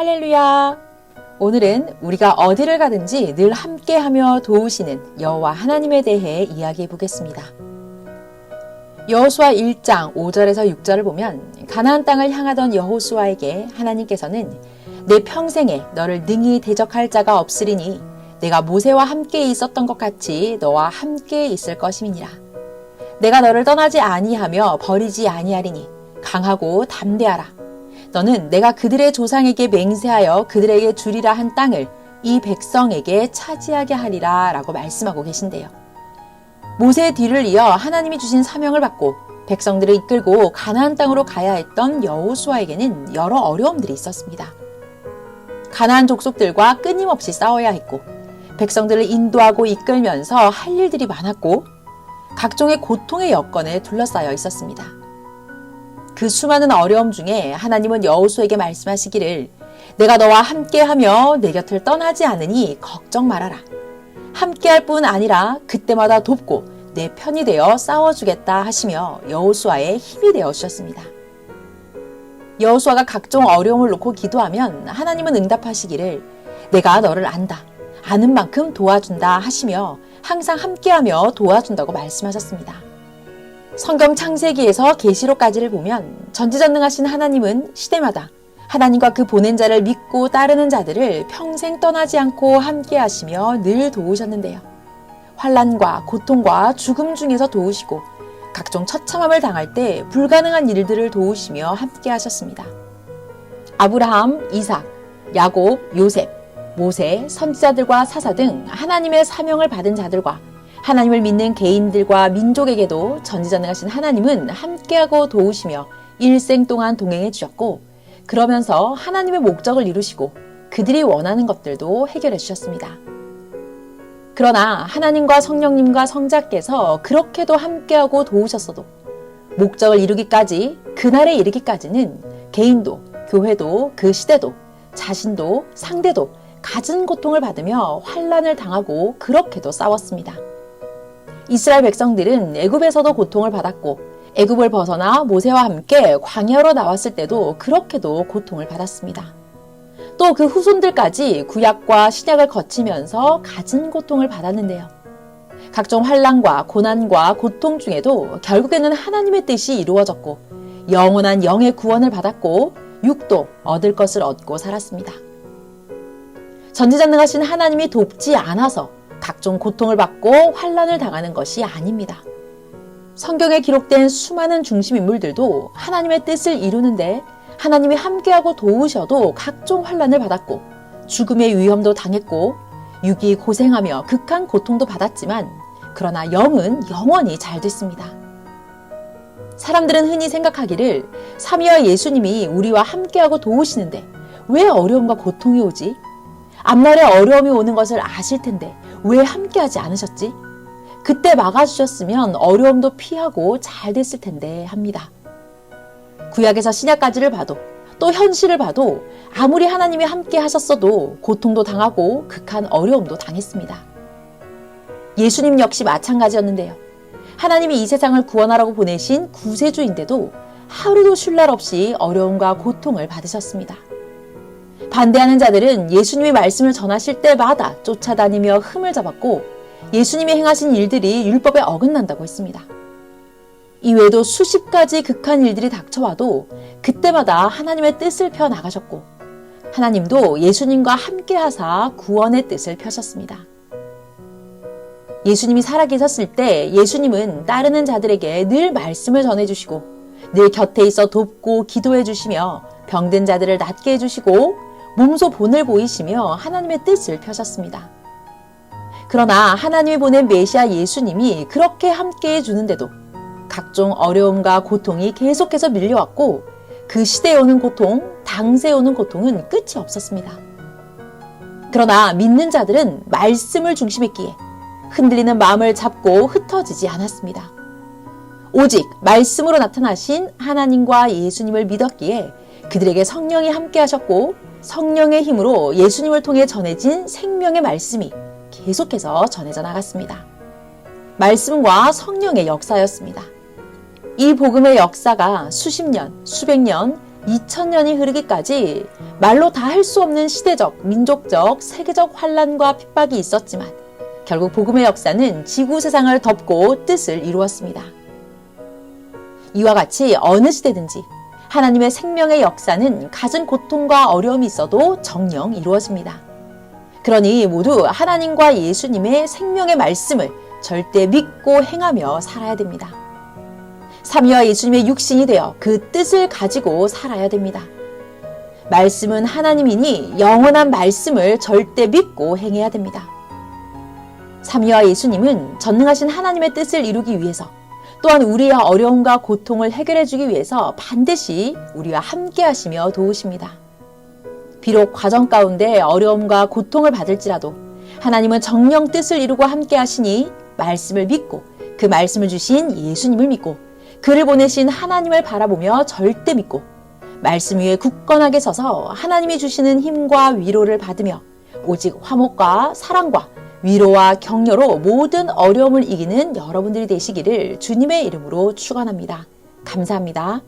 할렐루야! 오늘은 우리가 어디를 가든지 늘 함께하며 도우시는 여호와 하나님에 대해 이야기해 보겠습니다. 여호수아 1장 5절에서 6절을 보면 가나안 땅을 향하던 여호수아에게 하나님께서는 내 평생에 너를 능히 대적할 자가 없으리니 내가 모세와 함께 있었던 것 같이 너와 함께 있을 것임이니라. 내가 너를 떠나지 아니하며 버리지 아니하리니 강하고 담대하라. 너는 내가 그들의 조상에게 맹세하여 그들에게 주리라 한 땅을 이 백성에게 차지하게 하리라 라고 말씀하고 계신데요. 모세의 뒤를 이어 하나님이 주신 사명을 받고 백성들을 이끌고 가나안 땅으로 가야 했던 여호수아에게는 여러 어려움들이 있었습니다. 가나안 족속들과 끊임없이 싸워야 했고 백성들을 인도하고 이끌면서 할 일들이 많았고 각종의 고통의 여건에 둘러싸여 있었습니다. 그 수많은 어려움 중에 하나님은 여호수아에게 말씀하시기를 내가 너와 함께하며 내 곁을 떠나지 않으니 걱정 말아라. 함께할 뿐 아니라 그때마다 돕고 내 편이 되어 싸워주겠다 하시며 여호수아의 힘이 되어 주셨습니다. 여호수아가 각종 어려움을 놓고 기도하면 하나님은 응답하시기를 내가 너를 안다. 아는 만큼 도와준다 하시며 항상 함께하며 도와준다고 말씀하셨습니다. 성경 창세기에서 계시록까지를 보면 전지전능하신 하나님은 시대마다 하나님과 그 보낸 자를 믿고 따르는 자들을 평생 떠나지 않고 함께 하시며 늘 도우셨는데요. 환난과 고통과 죽음 중에서 도우시고 각종 처참함을 당할 때 불가능한 일들을 도우시며 함께 하셨습니다. 아브라함, 이삭, 야곱, 요셉, 모세, 선지자들과 사사 등 하나님의 사명을 받은 자들과 하나님을 믿는 개인들과 민족에게도 전지전능하신 하나님은 함께하고 도우시며 일생 동안 동행해 주셨고 그러면서 하나님의 목적을 이루시고 그들이 원하는 것들도 해결해 주셨습니다. 그러나 하나님과 성령님과 성자께서 그렇게도 함께하고 도우셨어도 목적을 이루기까지 그날에 이르기까지는 개인도 교회도 그 시대도 자신도 상대도 갖은 고통을 받으며 환난을 당하고 그렇게도 싸웠습니다. 이스라엘 백성들은 애굽에서도 고통을 받았고 애굽을 벗어나 모세와 함께 광야로 나왔을 때도 그렇게도 고통을 받았습니다. 또 그 후손들까지 구약과 신약을 거치면서 갖은 고통을 받았는데요. 각종 환난과 고난과 고통 중에도 결국에는 하나님의 뜻이 이루어졌고 영원한 영의 구원을 받았고 육도 얻을 것을 얻고 살았습니다. 전지전능하신 하나님이 돕지 않아서 각종 고통을 받고 환난을 당하는 것이 아닙니다. 성경에 기록된 수많은 중심인물들도 하나님의 뜻을 이루는데 하나님이 함께하고 도우셔도 각종 환난을 받았고 죽음의 위험도 당했고 육이 고생하며 극한 고통도 받았지만 그러나 영은 영원히 잘 됐습니다. 사람들은 흔히 생각하기를 삼위와 예수님이 우리와 함께하고 도우시는데 왜 어려움과 고통이 오지? 앞날에 어려움이 오는 것을 아실 텐데 왜 함께하지 않으셨지? 그때 막아주셨으면 어려움도 피하고 잘 됐을 텐데 합니다. 구약에서 신약까지를 봐도 또 현실을 봐도 아무리 하나님이 함께 하셨어도 고통도 당하고 극한 어려움도 당했습니다. 예수님 역시 마찬가지였는데요. 하나님이 이 세상을 구원하라고 보내신 구세주인데도 하루도 쉴 날 없이 어려움과 고통을 받으셨습니다. 반대하는 자들은 예수님이 말씀을 전하실 때마다 쫓아다니며 흠을 잡았고 예수님이 행하신 일들이 율법에 어긋난다고 했습니다. 이외에도 수십 가지 극한 일들이 닥쳐와도 그때마다 하나님의 뜻을 펴나가셨고 하나님도 예수님과 함께 하사 구원의 뜻을 펴셨습니다. 예수님이 살아계셨을 때 예수님은 따르는 자들에게 늘 말씀을 전해주시고 늘 곁에 있어 돕고 기도해 주시며 병든 자들을 낫게 해주시고 몸소 본을 보이시며 하나님의 뜻을 펴셨습니다. 그러나 하나님이 보낸 메시아 예수님이 그렇게 함께해 주는데도 각종 어려움과 고통이 계속해서 밀려왔고 그 시대에 오는 고통, 당세에 오는 고통은 끝이 없었습니다. 그러나 믿는 자들은 말씀을 중심했기에 흔들리는 마음을 잡고 흩어지지 않았습니다. 오직 말씀으로 나타나신 하나님과 예수님을 믿었기에 그들에게 성령이 함께 하셨고 성령의 힘으로 예수님을 통해 전해진 생명의 말씀이 계속해서 전해져 나갔습니다. 말씀과 성령의 역사였습니다. 이 복음의 역사가 수십 년, 수백 년 2000년이 흐르기까지 말로 다 할 수 없는 시대적, 민족적, 세계적 환란과 핍박이 있었지만 결국 복음의 역사는 지구 세상을 덮고 뜻을 이루었습니다. 이와 같이 어느 시대든지 하나님의 생명의 역사는 갖은 고통과 어려움이 있어도 정녕 이루어집니다. 그러니 모두 하나님과 예수님의 생명의 말씀을 절대 믿고 행하며 살아야 됩니다. 삼위와 예수님의 육신이 되어 그 뜻을 가지고 살아야 됩니다. 말씀은 하나님이니 영원한 말씀을 절대 믿고 행해야 됩니다. 삼위와 예수님은 전능하신 하나님의 뜻을 이루기 위해서 또한 우리의 어려움과 고통을 해결해 주기 위해서 반드시 우리와 함께 하시며 도우십니다. 비록 과정 가운데 어려움과 고통을 받을지라도 하나님은 정령 뜻을 이루고 함께 하시니 말씀을 믿고 그 말씀을 주신 예수님을 믿고 그를 보내신 하나님을 바라보며 절대 믿고 말씀 위에 굳건하게 서서 하나님이 주시는 힘과 위로를 받으며 오직 화목과 사랑과 위로와 격려로 모든 어려움을 이기는 여러분들이 되시기를 주님의 이름으로 축원합니다. 감사합니다.